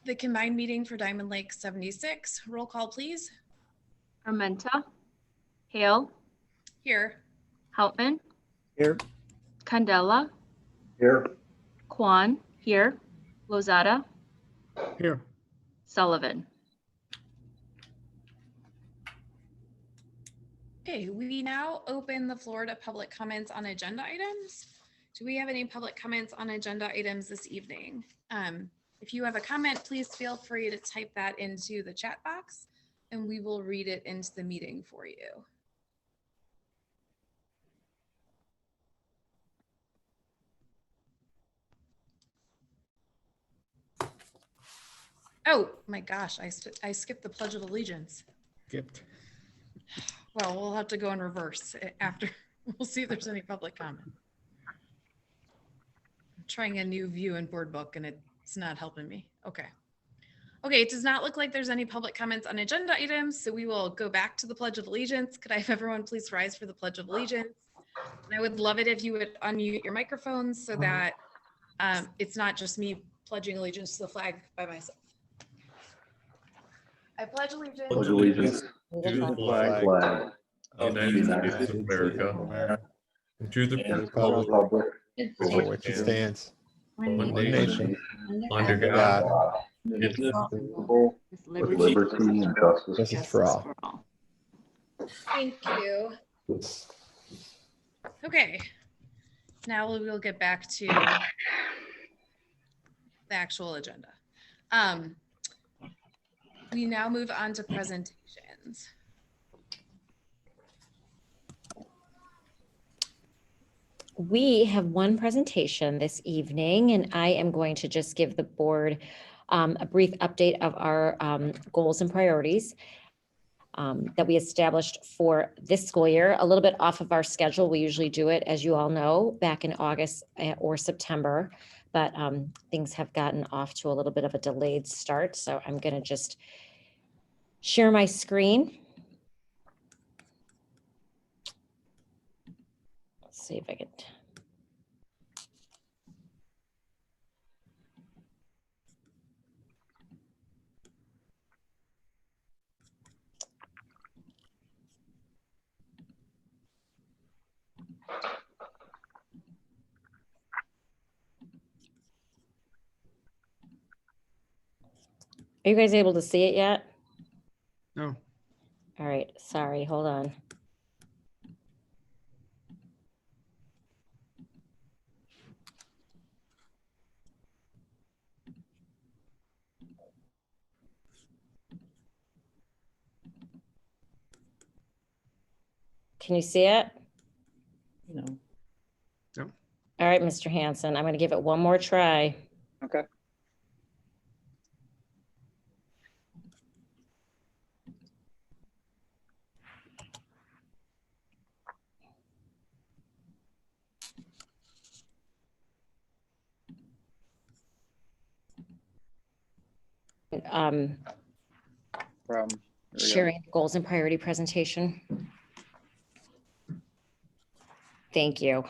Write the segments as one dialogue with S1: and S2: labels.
S1: The combined meeting for Diamond Lake 76. Roll call, please.
S2: Armenta, Hale,
S1: Here.
S2: Houtman,
S3: Here.
S2: Candela,
S3: Here.
S2: Kwan, here, Lozada,
S3: Here.
S2: Sullivan.
S1: Okay, we now open the floor to public comments on agenda items. Do we have any public comments on agenda items this evening? If you have a comment, please feel free to type that into the chat box and we will read it into the meeting for you. Oh my gosh, I skipped the Pledge of Allegiance.
S3: Skipped.
S1: Well, we'll have to go in reverse after. We'll see if there's any public comment. I'm trying a new view in board book and it's not helping me. Okay. Okay, it does not look like there's any public comments on agenda items, so we will go back to the Pledge of Allegiance. Could I have everyone please rise for the Pledge of Allegiance? And I would love it if you would unmute your microphones so that it's not just me pledging allegiance to the flag by myself. I pledge allegiance
S4: To the flag of the United States of America, and to the republic
S3: For which it stands,
S4: one
S3: one
S4: nation,
S3: nation,
S4: under
S3: under
S4: God,
S3: God,
S4: indivisible,
S5: with liberty and justice.
S3: justice for all.
S1: Thank you. Okay, now we'll get back to the actual agenda. We now move on to presentations.
S5: We have one presentation this evening, and I am going to just give the board a brief update of our goals and priorities that we established for this school year, a little bit off of our schedule. We usually do it, as you all know, back in August or September, but things have gotten off to a little bit of a delayed start. So I'm going to just share my screen. Let's see if I can. Are you guys able to see it yet?
S3: No.
S5: All right, sorry, hold on. Can you see it?
S6: No.
S3: No.
S5: All right, Mr. Hanson, I'm going to give it one more try.
S6: Okay. From
S5: Sharing goals and priority presentation. Thank you.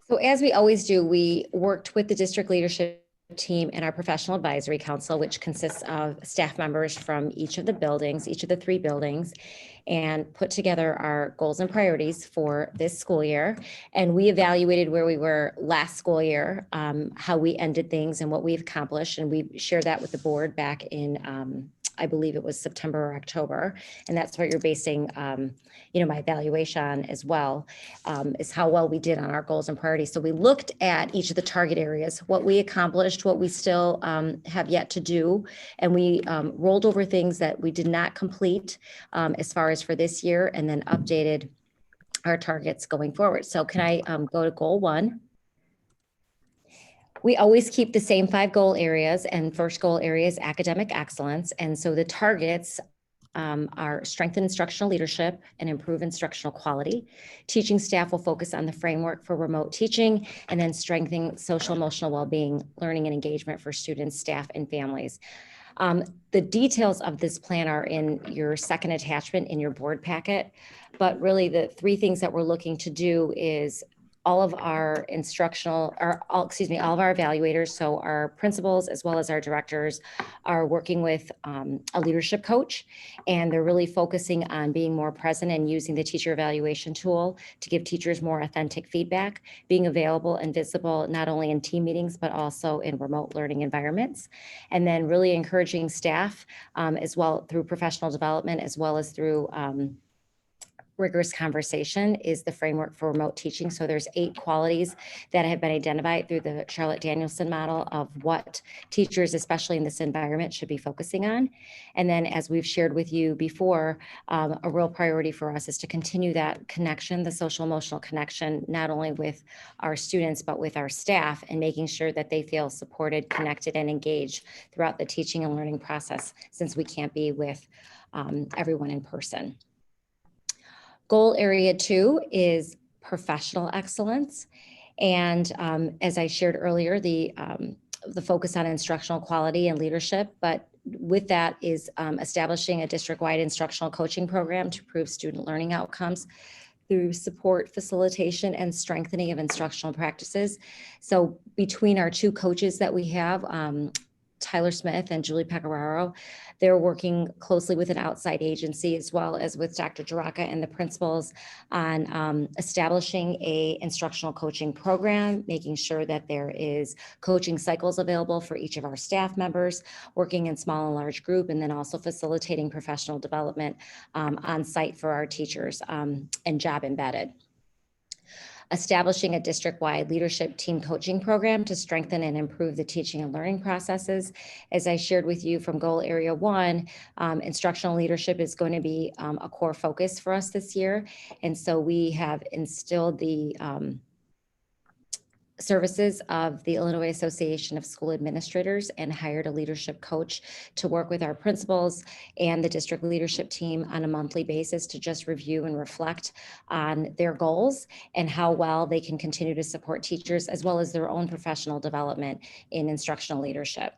S5: So as we always do, we worked with the district leadership team and our professional advisory council, which consists of staff members from each of the buildings, each of the 3 buildings, and put together our goals and priorities for this school year. And we evaluated where we were last school year, how we ended things and what we've accomplished. And we shared that with the board back in, I believe it was September or October. And that's what you're basing, my evaluation on as well, is how well we did on our goals and priorities. So we looked at each of the target areas, what we accomplished, what we still have yet to do. And we rolled over things that we did not complete as far as for this year, and then updated our targets going forward. So can I go to goal 1? We always keep the same 5 goal areas, and first goal area is academic excellence. And so the targets are strengthen instructional leadership and improve instructional quality. Teaching staff will focus on the framework for remote teaching, and then strengthening social emotional well-being, learning and engagement for students, staff, and families. The details of this plan are in your second attachment in your board packet, but really the 3 things that we're looking to do is all of our instructional, or all, excuse me, all of our evaluators, so our principals as well as our directors are working with a leadership coach, and they're really focusing on being more present and using the teacher evaluation tool to give teachers more authentic feedback, being available and visible not only in team meetings, but also in remote learning environments. And then really encouraging staff as well through professional development, as well as through rigorous conversation is the framework for remote teaching. So there's 8 qualities that have been identified through the Charlotte Danielson model of what teachers, especially in this environment, should be focusing on. And then as we've shared with you before, a real priority for us is to continue that connection, the social emotional connection, not only with our students, but with our staff, and making sure that they feel supported, connected, and engaged throughout the teaching and learning process, since we can't be with everyone in person. Goal area 2 is professional excellence. And as I shared earlier, the focus on instructional quality and leadership, but with that is establishing a district-wide instructional coaching program to improve student learning outcomes through support, facilitation, and strengthening of instructional practices. So between our 2 coaches that we have, Tyler Smith and Julie Pecoraro, they're working closely with an outside agency as well as with Dr. Jaraka and the principals on establishing a instructional coaching program, making sure that there is coaching cycles available for each of our staff members, working in small and large group, and then also facilitating professional development on site for our teachers and job embedded. Establishing a district-wide leadership team coaching program to strengthen and improve the teaching and learning processes. As I shared with you from goal area 1, instructional leadership is going to be a core focus for us this year. And so we have instilled the services of the Illinois Association of School Administrators and hired a leadership coach to work with our principals and the district leadership team on a monthly basis to just review and reflect on their goals and how well they can continue to support teachers, as well as their own professional development in instructional leadership.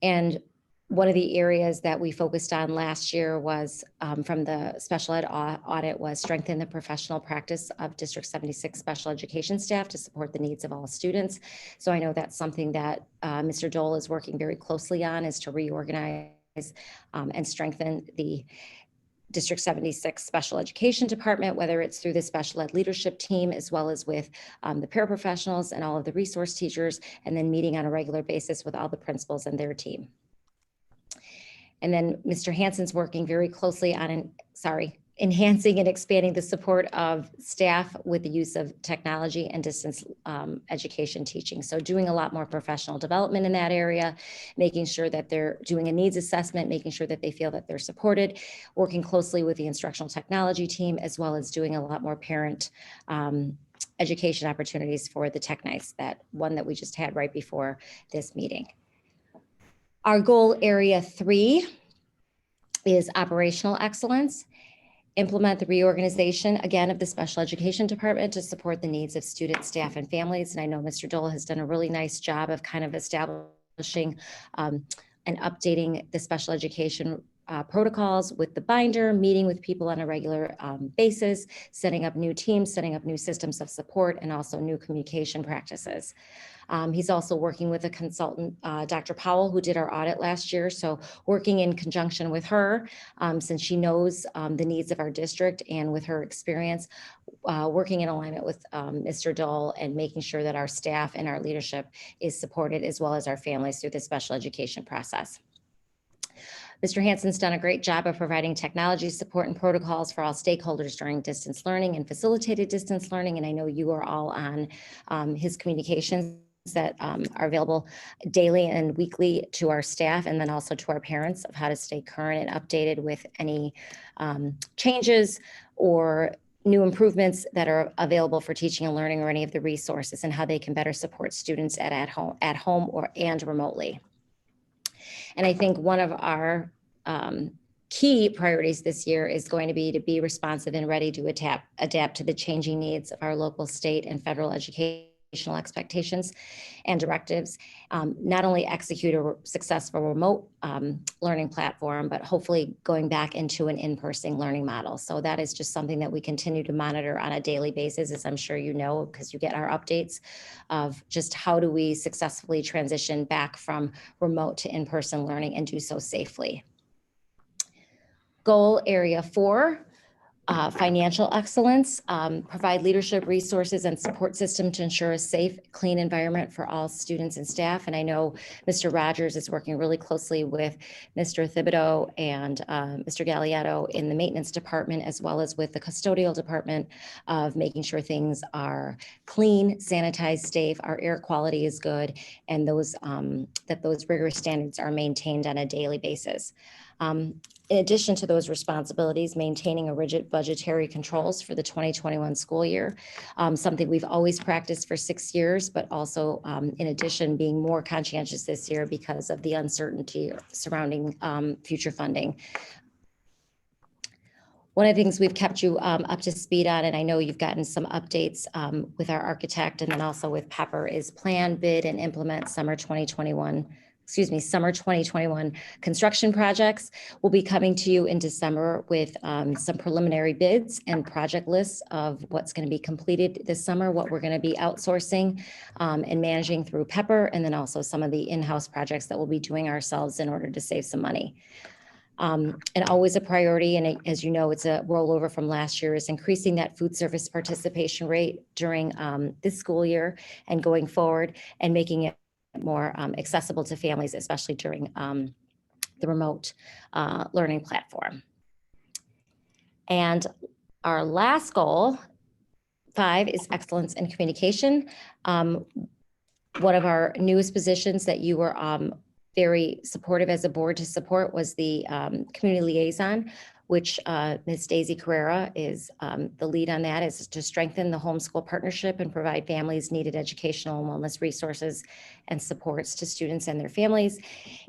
S5: And one of the areas that we focused on last year was from the special ed audit was strengthen the professional practice of District 76 special education staff to support the needs of all students. So I know that's something that Mr. Dole is working very closely on, is to reorganize and strengthen the District 76 Special Education Department, whether it's through the special ed leadership team, as well as with the paraprofessionals and all of the resource teachers, and then meeting on a regular basis with all the principals and their team. And then Mr. Hansen's working very closely on, enhancing and expanding the support of staff with the use of technology and distance education teaching. So doing a lot more professional development in that area, making sure that they're doing a needs assessment, making sure that they feel that they're supported, working closely with the instructional technology team, as well as doing a lot more parent education opportunities for the Tech Nights, that one that we just had right before this meeting. Our goal area 3 is operational excellence. Implement the reorganization, again, of the special education department to support the needs of students, staff, and families. And I know Mr. Dole has done a really nice job of kind of establishing and updating the special education protocols with the binder, meeting with people on a regular basis, setting up new teams, setting up new systems of support, and also new communication practices. He's also working with a consultant, Dr. Powell, who did our audit last year. So working in conjunction with her, since she knows the needs of our district, and with her experience, working in alignment with Mr. Dole, and making sure that our staff and our leadership is supported, as well as our families, through the special education process. Mr. Hansen's done a great job of providing technology support and protocols for all stakeholders during distance learning and facilitated distance learning. And I know you are all on his communications that are available daily and weekly to our staff, and then also to our parents, of how to stay current and updated with any changes or new improvements that are available for teaching and learning, or any of the resources, and how they can better support students at home and remotely. And I think one of our key priorities this year is going to be responsive and ready to adapt to the changing needs of our local, state, and federal education expectations and directives, not only execute a successful remote learning platform, but hopefully going back into an in-person learning model. So that is just something that we continue to monitor on a daily basis, as I'm sure you know, because you get our updates of just how do we successfully transition back from remote to in-person learning and do so safely. Goal area 4. Financial excellence, provide leadership resources and support system to ensure a safe, clean environment for all students and staff. And I know Mr. Rogers is working really closely with Mr. Thibodeau and Mr. Galliotto in the maintenance department, as well as with the custodial department, of making sure things are clean, sanitized, safe, our air quality is good, and those that those rigorous standards are maintained on a daily basis. In addition to those responsibilities, maintaining a rigid budgetary controls for the 2021 school year, something we've always practiced for 6 years, but also in addition, being more conscientious this year because of the uncertainty surrounding future funding. One of the things we've kept you up to speed on, and I know you've gotten some updates with our architect and then also with Pepper, is plan, bid, and implement summer 2021 construction projects. Will be coming to you in December with some preliminary bids and project lists of what's going to be completed this summer, what we're going to be outsourcing and managing through Pepper, and then also some of the in-house projects that we'll be doing ourselves in order to save some money. And always a priority, and as you know, it's a rollover from last year, is increasing that food service participation rate during this school year and going forward, and making it more accessible to families, especially during the remote learning platform. And our last goal, 5, is excellence in communication. One of our newest positions that you were very supportive as a board to support was the community liaison, which Ms. Daisy Carrera is the lead on. That is to strengthen the homeschool partnership and provide families needed educational and wellness resources and supports to students and their families.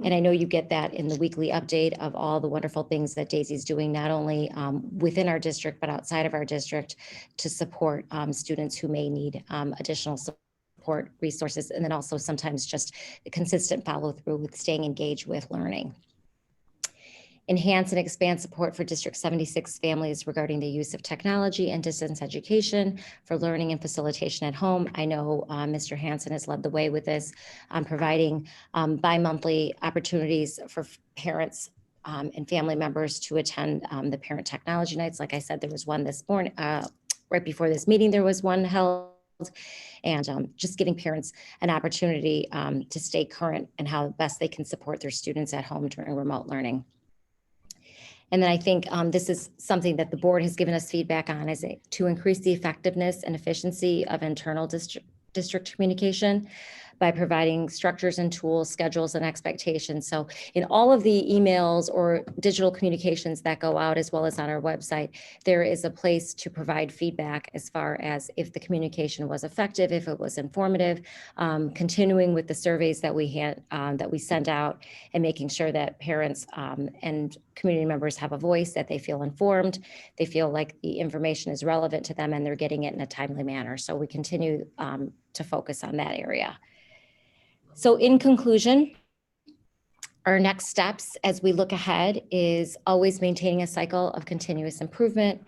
S5: And I know you get that in the weekly update of all the wonderful things that Daisy's doing, not only within our district, but outside of our district, to support students who may need additional support resources, and then also sometimes just the consistent follow through with staying engaged with learning. Enhance and expand support for District 76 families regarding the use of technology and distance education for learning and facilitation at home. I know Mr. Hansen has led the way with this, providing bi-monthly opportunities for parents and family members to attend the parent technology nights. Like I said, there was one this morning, right before this meeting, there was one held, and just giving parents an opportunity to stay current and how best they can support their students at home during remote learning. And then I think this is something that the board has given us feedback on, is to increase the effectiveness and efficiency of internal district communication by providing structures and tools, schedules, and expectations. So in all of the emails or digital communications that go out, as well as on our website, there is a place to provide feedback as far as if the communication was effective, if it was informative, continuing with the surveys that we had that we sent out, and making sure that parents and community members have a voice, that they feel informed, they feel like the information is relevant to them, and they're getting it in a timely manner. So we continue to focus on that area. So in conclusion, our next steps as we look ahead is always maintaining a cycle of continuous improvement,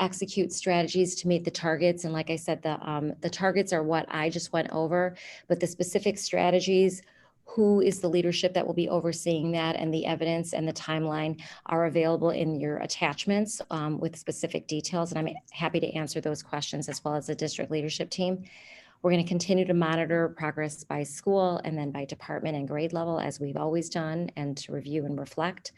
S5: execute strategies to meet the targets. And like I said, the targets are what I just went over, but the specific strategies, who is the leadership that will be overseeing that, and the evidence and the timeline are available in your attachments with specific details. And I'm happy to answer those questions, as well as the district leadership team. We're going to continue to monitor progress by school and then by department and grade level, as we've always done, and to review and reflect.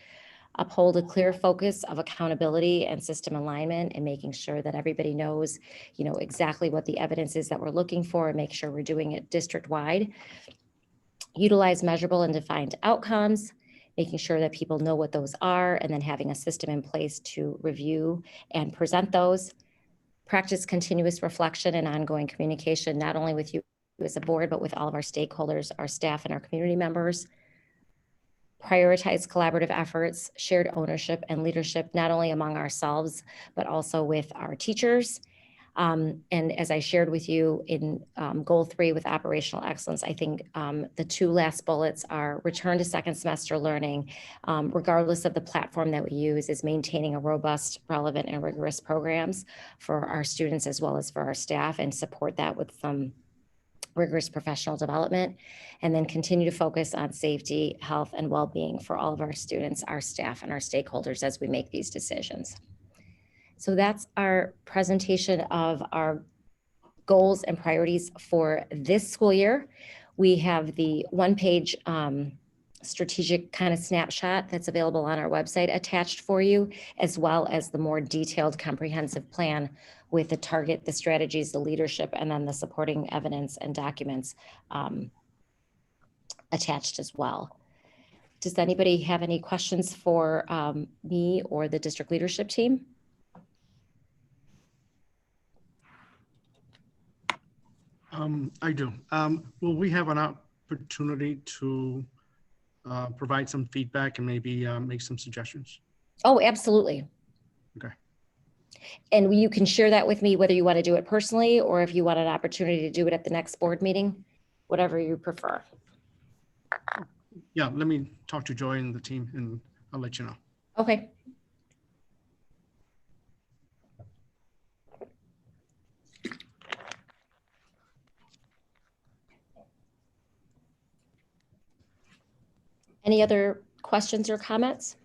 S5: Uphold a clear focus of accountability and system alignment, and making sure that everybody knows, exactly what the evidence is that we're looking for, and make sure we're doing it district-wide. Utilize measurable and defined outcomes, making sure that people know what those are, and then having a system in place to review and present those. Practice continuous reflection and ongoing communication, not only with you as a board, but with all of our stakeholders, our staff, and our community members. Prioritize collaborative efforts, shared ownership, and leadership, not only among ourselves, but also with our teachers. And as I shared with you in goal 3 with operational excellence, I think the 2 last bullets are return to second semester learning, regardless of the platform that we use, is maintaining a robust, relevant, and rigorous programs for our students as well as for our staff, and support that with some rigorous professional development, and then continue to focus on safety, health, and well-being for all of our students, our staff, and our stakeholders as we make these decisions. So that's our presentation of our goals and priorities for this school year. We have the 1-page strategic kind of snapshot that's available on our website attached for you, as well as the more detailed comprehensive plan with the target, the strategies, the leadership, and then the supporting evidence and documents attached as well. Does anybody have any questions for me or the district leadership team?
S7: I do. Will we have an opportunity to provide some feedback and maybe make some suggestions?
S5: Oh, absolutely.
S7: Okay.
S5: And you can share that with me, whether you want to do it personally or if you want an opportunity to do it at the next board meeting, whatever you prefer.
S7: Yeah, let me talk to Joy and the team and I'll let you know.
S5: Okay. Any other questions or comments?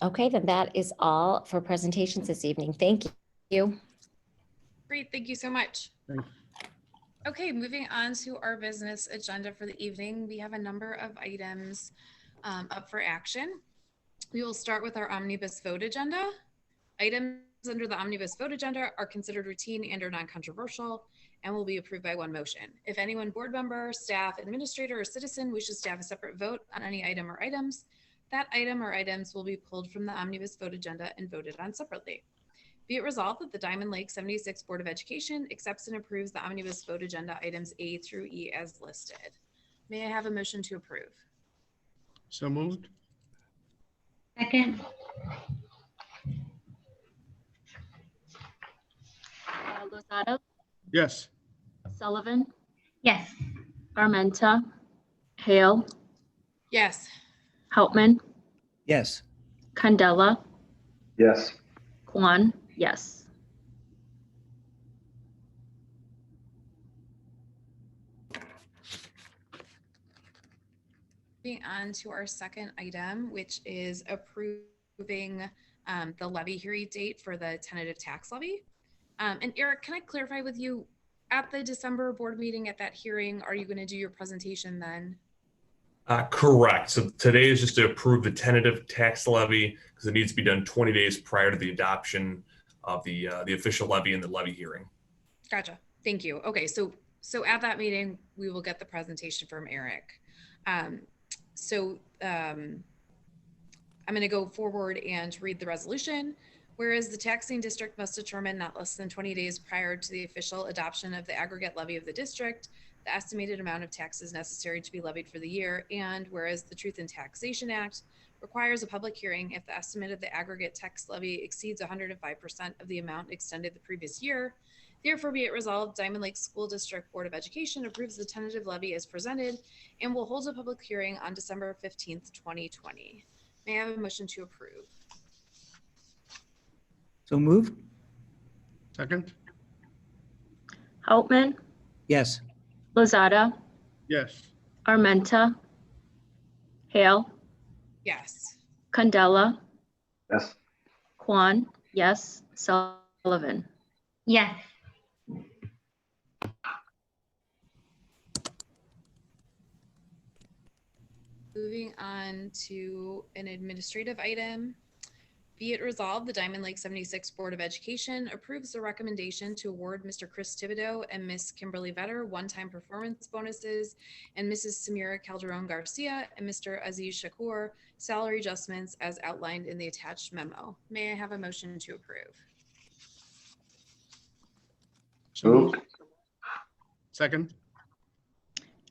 S5: Okay, then that is all for presentations this evening. Thank you.
S1: Great, thank you so much.
S7: Thank
S1: Okay, moving on to our business agenda for the evening. We have a number of items up for action. We will start with our omnibus vote agenda. Items under the omnibus vote agenda are considered routine and or non-controversial and will be approved by one motion. If anyone, board member, staff, administrator, or citizen wishes to have a separate vote on any item or items, that item or items will be pulled from the omnibus vote agenda and voted on separately. Be it resolved that the Diamond Lake 76 Board of Education accepts and approves the omnibus vote agenda items A through E as listed. May I have a motion to approve?
S7: So moved?
S8: Second.
S2: Lozada,
S7: Yes.
S2: Sullivan,
S8: Yes.
S2: Armenta, Hale,
S1: Yes.
S2: Houtman,
S6: Yes.
S2: Candela,
S9: Yes.
S2: Kwan, yes.
S1: Moving on to our second item, which is approving the levy hearing date for the tentative tax levy. And Eric, can I clarify with you, at the December board meeting at that hearing, are you going to do your presentation then?
S4: Correct. So today is just to approve the tentative tax levy because it needs to be done 20 days prior to the adoption of the official levy and the levy hearing.
S1: Gotcha. Thank you. Okay, so at that meeting, we will get the presentation from Eric. I'm going to go forward and read the resolution. Whereas the taxing district must determine not less than 20 days prior to the official adoption of the aggregate levy of the district, the estimated amount of taxes necessary to be levied for the year. And whereas the Truth in Taxation Act requires a public hearing if the estimate of the aggregate tax levy exceeds 105% of the amount extended the previous year. Therefore, be it resolved, Diamond Lake School District Board of Education approves the tentative levy as presented and will hold a public hearing on December 15th, 2020. May I have a motion to approve?
S6: So moved?
S7: Second?
S2: Houtman,
S6: Yes.
S2: Lozada,
S7: Yes.
S2: Armenta, Hale,
S1: Yes.
S2: Candela,
S9: Yes.
S2: Kwan, yes. Sullivan.
S8: Yes.
S1: Moving on to an administrative item. Be it resolved, the Diamond Lake 76 Board of Education approves the recommendation to award Mr. Chris Thibodeau and Miss Kimberly Vetter one-time performance bonuses and Mrs. Samira Calderon Garcia and Mr. Aziz Shakur salary adjustments as outlined in the attached memo. May I have a motion to approve?
S7: So
S9: Moved.
S7: moved. Second?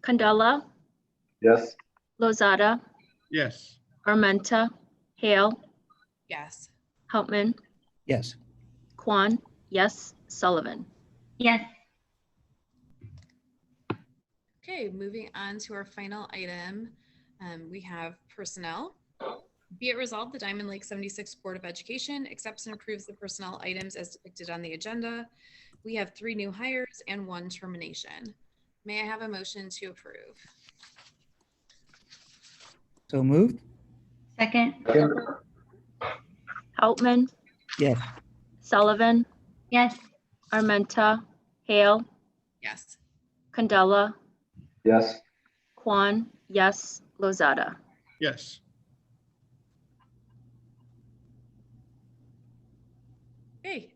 S2: Candela,
S9: Yes.
S2: Lozada,
S7: Yes.
S2: Armenta, Hale,
S1: Yes.
S2: Houtman,
S6: Yes.
S2: Kwan, yes, Sullivan.
S8: Yes.
S1: Okay, moving on to our final item. We have personnel. Be it resolved, the Diamond Lake 76 Board of Education accepts and approves the personnel items as depicted on the agenda. We have 3 new hires and 1 termination. May I have a motion to approve?
S6: So moved?
S8: Second.
S9: Second.
S2: Houtman,
S6: Yes.
S2: Sullivan,
S8: Yes.
S2: Armenta, Hale,
S1: Yes.
S2: Candela,
S9: Yes.
S2: Kwan, yes, Lozada.
S7: Yes.
S1: Okay,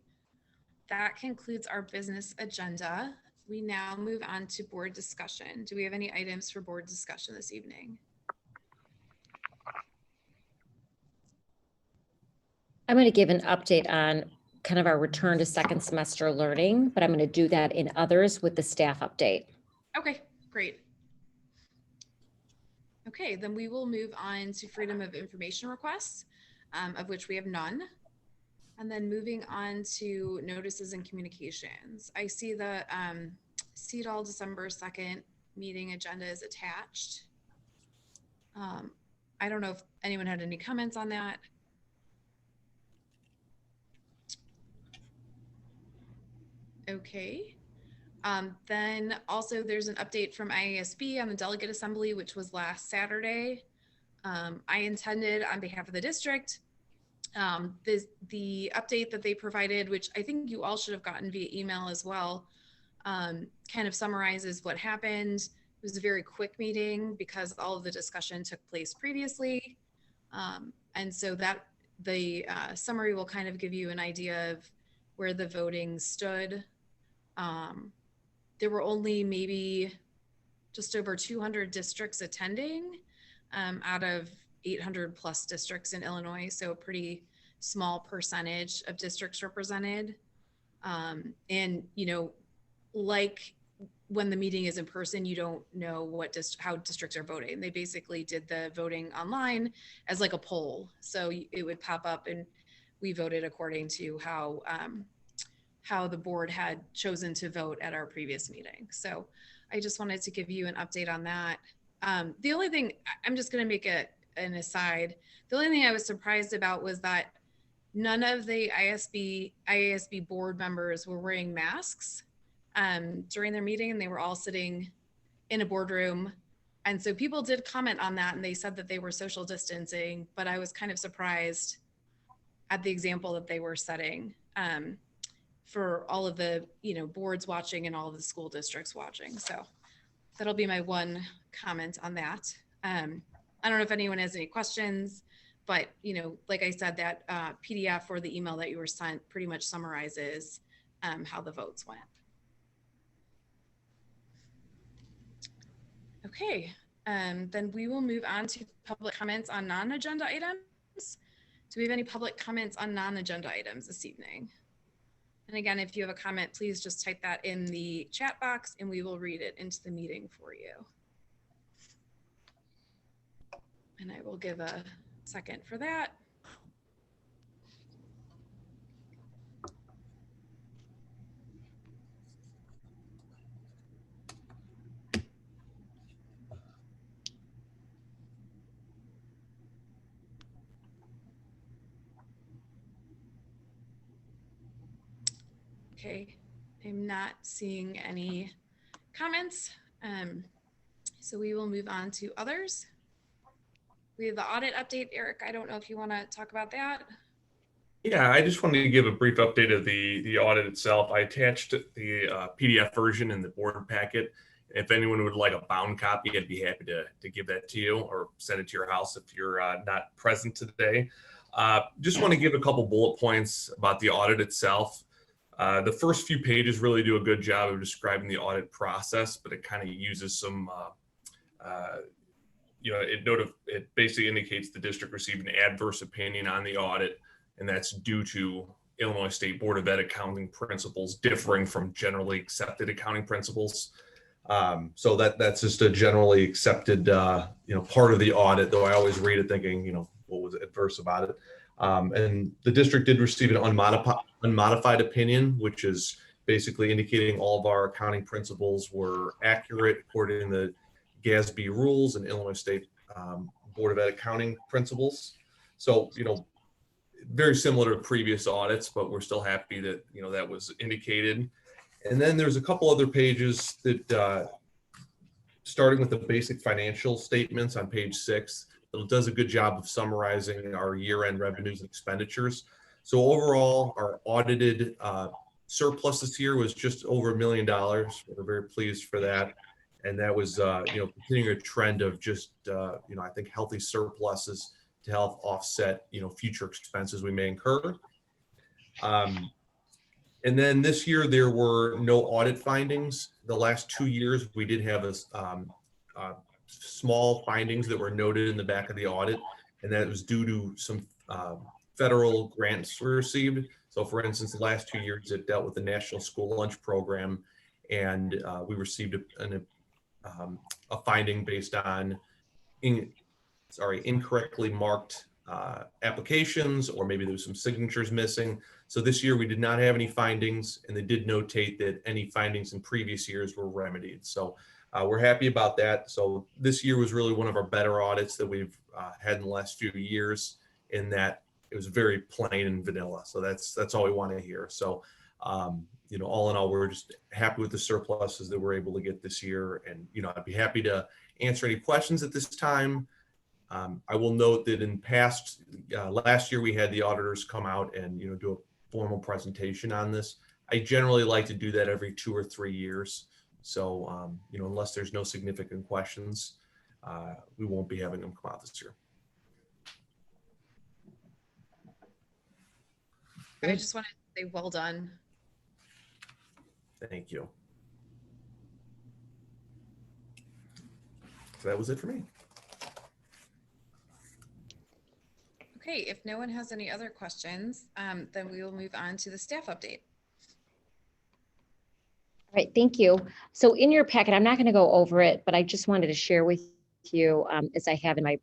S1: that concludes our business agenda. We now move on to board discussion. Do we have any items for board discussion this evening?
S5: I'm going to give an update on kind of our return to second semester learning, but I'm going to do that in others with the staff update.
S1: Okay, great. Okay, then we will move on to freedom of information requests, of which we have none. And then moving on to notices and communications. I see the CEDAL December 2nd meeting agenda is attached. I don't know if anyone had any comments on that. Okay. Then also there's an update from IASB on the delegate assembly, which was last Saturday. I intended on behalf of the district, the update that they provided, which I think you all should have gotten via email as well, kind of summarizes what happened. It was a very quick meeting because all of the discussion took place previously. And so that the summary will kind of give you an idea of where the voting stood. There were only maybe just over 200 districts attending out of 800 plus districts in Illinois. So a pretty small percentage of districts represented. And, you know, like when the meeting is in person, you don't know how districts are voting. They basically did the voting online as like a poll. So it would pop up and we voted according to how the board had chosen to vote at our previous meeting. So I just wanted to give you an update on that. The only thing, I'm just gonna make an aside. The only thing I was surprised about was that none of the IASB board members were wearing masks during their meeting, and they were all sitting in a boardroom. And so people did comment on that, and they said that they were social distancing, but I was kind of surprised at the example that they were setting for all of the, you know, boards watching and all of the school districts watching. So that'll be my one comment on that. I don't know if anyone has any questions, but, you know, like I said, that PDF or the email that you were sent pretty much summarizes how the votes went. Okay, then we will move on to public comments on non-agenda items. Do we have any public comments on non-agenda items this evening? And again, if you have a comment, please just type that in the chat box and we will read it into the meeting for you. And I will give a second for that. Okay, I'm not seeing any comments. So we will move on to others. We have the audit update. Eric, I don't know if you want to talk about that.
S4: Yeah, I just wanted to give a brief update of the audit itself. I attached the PDF version in the board packet. If anyone would like a bound copy, I'd be happy to give that to you or send it to your house if you're not present today. Just want to give a couple bullet points about the audit itself. The first few pages really do a good job of describing the audit process, but it kind of uses some, you know, it basically indicates the district received an adverse opinion on the audit, and that's due to Illinois State Board of Ed accounting principles differing from generally accepted accounting principles. So that's just a generally accepted, part of the audit, though I always read it thinking, what was adverse about it. And the district did receive an unmodified opinion, which is basically indicating all of our accounting principles were accurate according to the GASB rules and Illinois State Board of Ed accounting principles. So, very similar to previous audits, but we're still happy that, that was indicated. And then there's a couple other pages that, starting with the basic financial statements on page 6, it does a good job of summarizing our year-end revenues and expenditures. So overall, our audited surplus this year was just over $1 million. We're very pleased for that. And that was, continuing a trend of just, I think healthy surpluses to help offset, future expenses we may incur. And then this year, there were no audit findings. The last 2 years, we did have small findings that were noted in the back of the audit, and that was due to some federal grants we received. So for instance, the last 2 years, it dealt with the National School Lunch Program, and we received a finding based on incorrectly marked applications, or maybe there was some signatures missing. So this year we did not have any findings, and they did notate that any findings in previous years were remedied. So we're happy about that. So this year was really one of our better audits that we've had in the last few years, in that it was very plain and vanilla. So that's all we want to hear. So, all in all, we're just happy with the surpluses that we're able to get this year. And, I'd be happy to answer any questions at this time. I will note that in past, last year we had the auditors come out and, do a formal presentation on this. I generally like to do that every 2 or 3 years. So, unless there's no significant questions, we won't be having them come out this year.
S1: I just wanted to say well done.
S4: Thank you. So that was it for me.
S1: Okay, if no one has any other questions, then we will move on to the staff update.
S5: All right, thank you. So in your packet, I'm not going to go over it, but I just wanted to share with you, as I have in my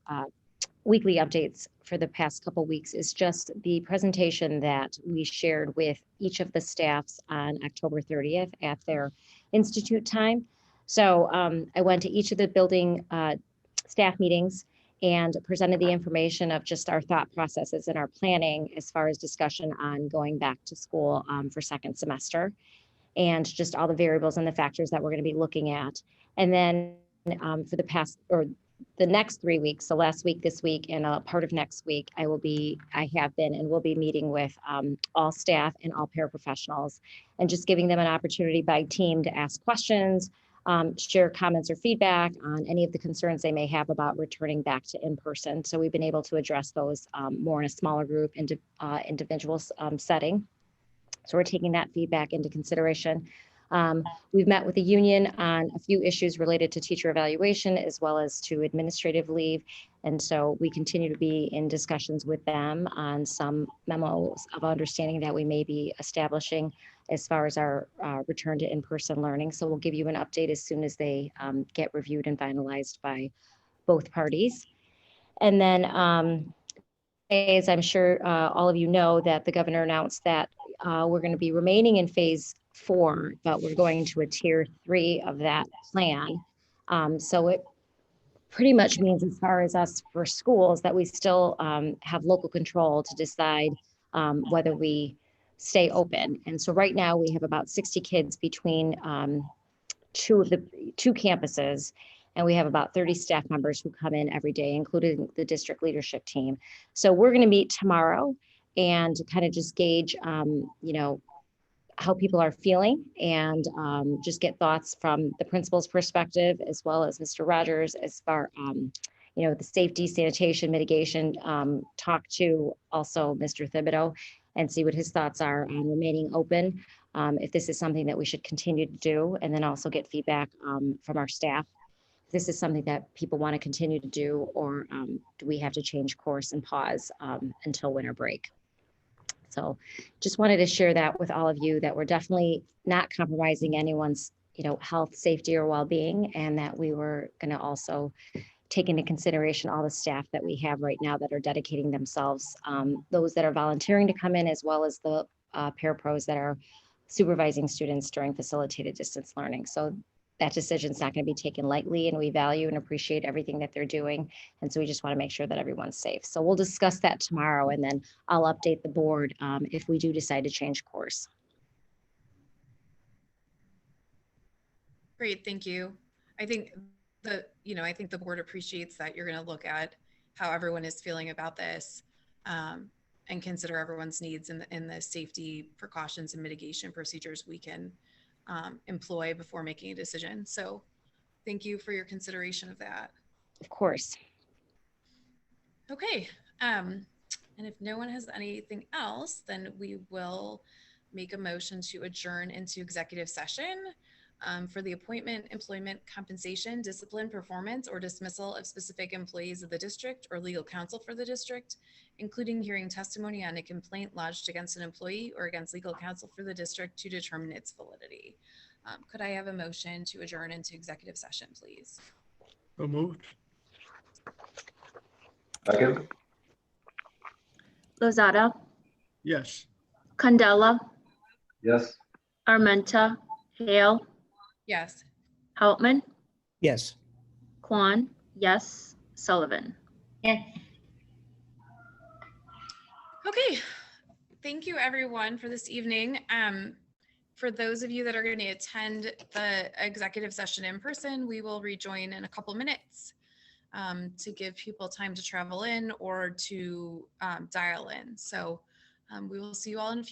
S5: weekly updates for the past couple weeks, is just the presentation that we shared with each of the staffs on October 30th at their institute time. So I went to each of the building staff meetings and presented the information of just our thought processes and our planning as far as discussion on going back to school for second semester, and just all the variables and the factors that we're going to be looking at. And then for the next 3 weeks, so last week, this week, and a part of next week, I have been and will be meeting with all staff and all paraprofessionals, and just giving them an opportunity by team to ask questions, share comments or feedback on any of the concerns they may have about returning back to in-person. So we've been able to address those more in a smaller group, individual setting. So we're taking that feedback into consideration. We've met with the union on a few issues related to teacher evaluation as well as to administrative leave. And so we continue to be in discussions with them on some memos of understanding that we may be establishing as far as our return to in-person learning. So we'll give you an update as soon as they get reviewed and finalized by both parties. And then as I'm sure all of you know, that the governor announced that we're going to be remaining in phase 4, but we're going to a tier 3 of that plan. So it pretty much means, as far as us for schools, that we still have local control to decide whether we stay open. And so right now we have about 60 kids between two campuses, and we have about 30 staff members who come in every day, including the district leadership team. So we're going to meet tomorrow and kind of just gauge, how people are feeling, and just get thoughts from the principal's perspective, as well as Mr. Rogers, as far, the safety, sanitation, mitigation, talk to also Mr. Thibodeau and see what his thoughts are on remaining open, if this is something that we should continue to do, and then also get feedback from our staff. If this is something that people want to continue to do, or do we have to change course and pause until winter break? So just wanted to share that with all of you, that we're definitely not compromising anyone's health, safety, or well-being, and that we were going to also take into consideration all the staff that we have right now that are dedicating themselves, those that are volunteering to come in, as well as the parapros that are supervising students during facilitated distance learning. So that decision is not going to be taken lightly, and we value and appreciate everything that they're doing. And so we just want to make sure that everyone's safe. So we'll discuss that tomorrow, and then I'll update the board if we do decide to change course.
S1: Great, thank you. I think I think the board appreciates that you're going to look at how everyone is feeling about this and consider everyone's needs and the safety precautions and mitigation procedures we can employ before making a decision. So thank you for your consideration of that.
S5: Of course.
S1: Okay. And if no one has anything else, then we will make a motion to adjourn into executive session for the appointment, employment, compensation, discipline, performance, or dismissal of specific employees of the district or legal counsel for the district, including hearing testimony on a complaint lodged against an employee or against legal counsel for the district to determine its validity. Could I have a motion to adjourn into executive session, please?
S7: So moved.
S9: Second.
S2: Lozada,
S7: Yes.
S2: Candela,
S9: Yes.
S2: Armenta, Hale,
S1: Yes.
S2: Houtman,
S6: Yes.
S2: Kwan, yes, Sullivan.
S8: Yes.
S1: Okay. Thank you everyone for this evening. For those of you that are going to attend the executive session in person, we will rejoin in a couple minutes to give people time to travel in or to dial in. So we will see you all in a few